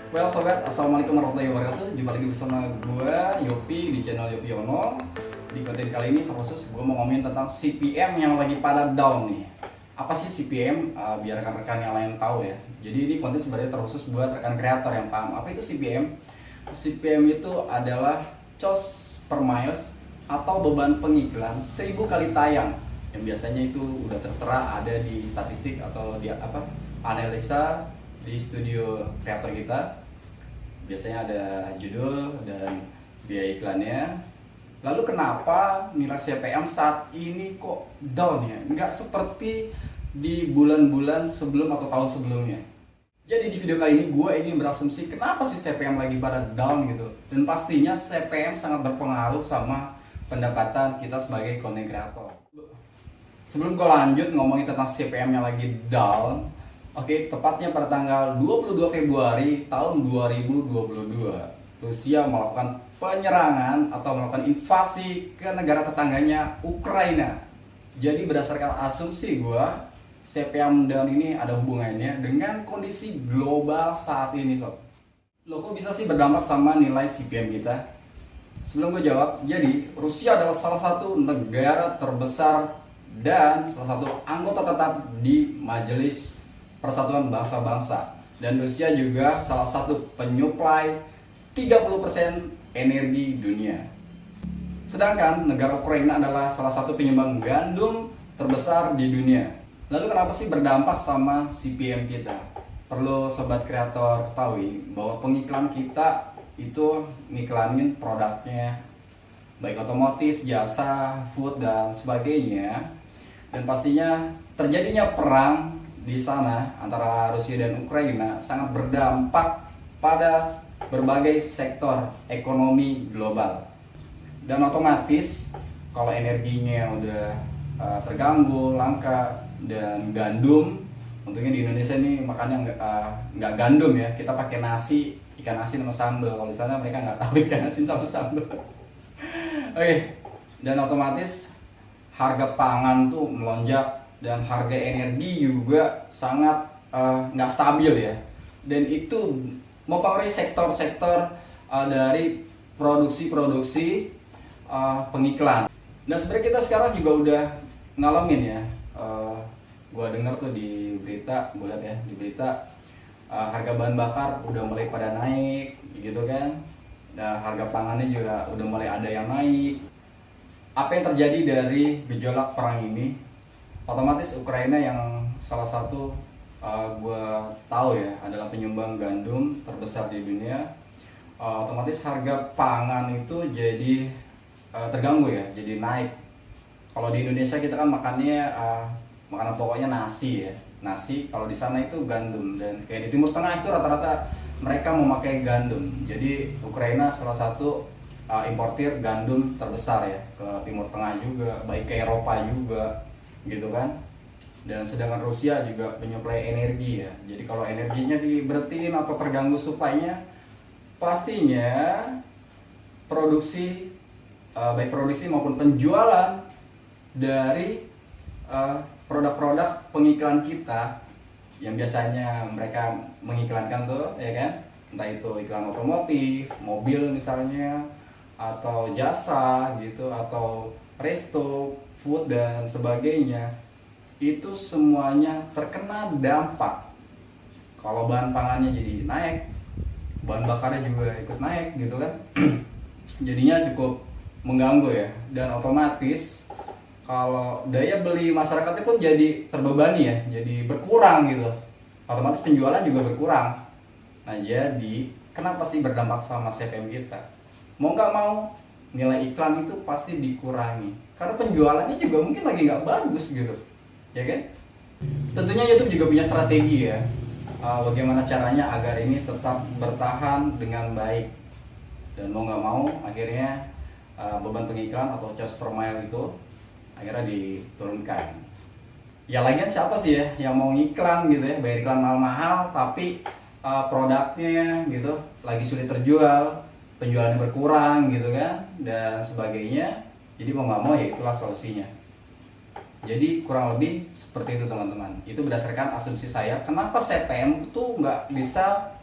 Well sobat, assalamualaikum warahmatullahi wabarakatuh. Jumpa lagi bersama gue Yopi di channel Yopi Yono. Di konten kali ini khusus gue mau ngomongin tentang CPM yang lagi pada down nih. Apa sih CPM? Biar rekan-rekan yang lain tahu ya. Jadi ini konten sebenarnya terkhusus buat rekan kreator yang paham apa itu CPM. CPM itu adalah cost per miles atau beban pengiklan 1000 kali tayang, yang biasanya itu udah tertera ada di statistik atau di analisa di studio kreator kita. Biasanya ada judul dan biaya iklannya. Lalu kenapa nilai CPM saat ini kok down ya? Nggak seperti di bulan-bulan sebelum atau tahun sebelumnya. Jadi di video kali ini gue ingin berasumsi kenapa sih CPM lagi pada down gitu. Dan pastinya CPM sangat berpengaruh sama pendapatan kita sebagai content creator. Sebelum gue lanjut ngomongin tentang CPM yang lagi down, oke, tepatnya pada tanggal 22 Februari tahun 2022, Rusia melakukan penyerangan atau melakukan invasi ke negara tetangganya, Ukraina. Jadi berdasarkan asumsi gue, CPM down ini ada hubungannya dengan kondisi global saat ini, sob. Loh, kok bisa sih berdampak sama nilai CPM kita? Sebelum gue jawab, jadi Rusia adalah salah satu negara terbesar dan salah satu anggota tetap di Majelis Persatuan Bangsa-Bangsa, dan Rusia juga salah satu penyuplai 30% energi dunia. Sedangkan negara Ukraina adalah salah satu penyumbang gandum terbesar di dunia. Lalu kenapa sih berdampak sama CPM kita? Perlu sobat kreator ketahui bahwa pengiklan kita itu ngiklanin produknya, baik otomotif, jasa, food, dan sebagainya. Dan pastinya terjadinya perang di sana antara Rusia dan Ukraina sangat berdampak pada berbagai sektor ekonomi global. Dan otomatis kalau energinya udah terganggu, langka, dan gandum, tentunya di Indonesia ini makannya nggak gandum ya, kita pakai nasi, ikan asin sama sambal. Kalau di sana mereka nggak tahu ikan asin sama sambal. Oke, dan otomatis harga pangan tuh melonjak dan harga energi juga sangat nggak stabil ya, dan itu mempengaruhi sektor-sektor dari produksi pengiklan. Dan sebenarnya kita sekarang juga udah ngalamin ya, gua dengar tuh di berita, gua lihat ya di berita, harga bahan bakar udah mulai pada naik gitu kan. Nah, harga pangannya juga udah mulai ada yang naik. Apa yang terjadi dari gejolak perang ini? Otomatis Ukraina yang salah satu gue tahu ya adalah penyumbang gandum terbesar di dunia, otomatis harga pangan itu jadi terganggu ya, jadi naik. Kalau di Indonesia kita kan makannya makanan pokoknya nasi ya, nasi. Kalau di sana itu gandum, dan kayak di Timur Tengah itu rata-rata mereka memakai gandum. Jadi Ukraina salah satu importir gandum terbesar ya ke Timur Tengah juga, baik ke Eropa juga gitu kan. Dan sedangkan Rusia juga penyuplai energi ya. Jadi kalau energinya diberhentiin atau terganggu suplainya, pastinya produksi baik produksi maupun penjualan dari produk-produk pengiklan kita yang biasanya mereka mengiklankan tuh ya kan, entah itu iklan otomotif, mobil misalnya, atau jasa gitu, atau resto, food, dan sebagainya, itu semuanya terkena dampak. Kalau bahan pangannya jadi naik, bahan bakarnya juga ikut naik gitu kan. Jadinya cukup mengganggu ya, dan otomatis kalau daya beli masyarakatnya pun jadi terbebani ya, jadi berkurang gitu. Otomatis penjualan juga berkurang. Nah, jadi kenapa sih berdampak sama CPM kita? Mau nggak mau nilai iklan itu pasti dikurangi karena penjualannya juga mungkin lagi nggak bagus gitu ya kan. Tentunya YouTube juga punya strategi ya, bagaimana caranya agar ini tetap bertahan dengan baik. Dan mau nggak mau akhirnya beban pengiklan atau cost per mile itu akhirnya diturunkan. Ya lagian siapa sih ya yang mau ngiklan gitu ya, bayar iklan mahal-mahal tapi produknya gitu lagi sulit terjual, penjualannya berkurang gitu kan, dan sebagainya. Jadi mau nggak mau ya itulah solusinya. Jadi kurang lebih seperti itu teman-teman. Itu berdasarkan asumsi saya. Kenapa CPM itu nggak bisa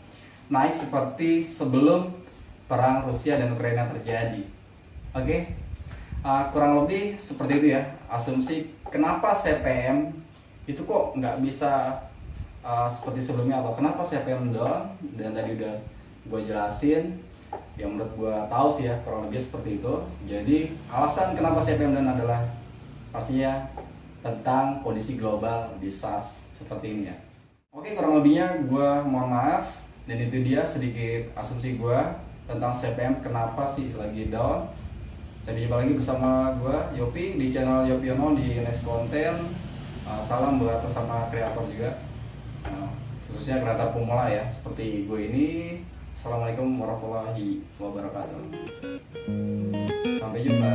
naik seperti sebelum perang Rusia dan Ukraina terjadi. Oke, kurang lebih seperti itu ya asumsi kenapa CPM itu kok nggak bisa seperti sebelumnya, atau kenapa CPM down. Dan tadi udah gue jelasin, yang menurut gue tahu sih ya, kurang lebih seperti itu. Jadi alasan kenapa CPM down adalah pastinya tentang kondisi global di SAS seperti ini ya. Oke, kurang lebihnya gue mohon maaf, dan itu dia sedikit asumsi gue tentang CPM kenapa sih lagi down. Sampai jumpa lagi bersama gue Yopi di channel Yopi Ono di Next Content. Salam buat sesama kreator juga, khususnya kreator pemula ya seperti gue ini. Assalamualaikum warahmatullahi wabarakatuh. Sampai jumpa.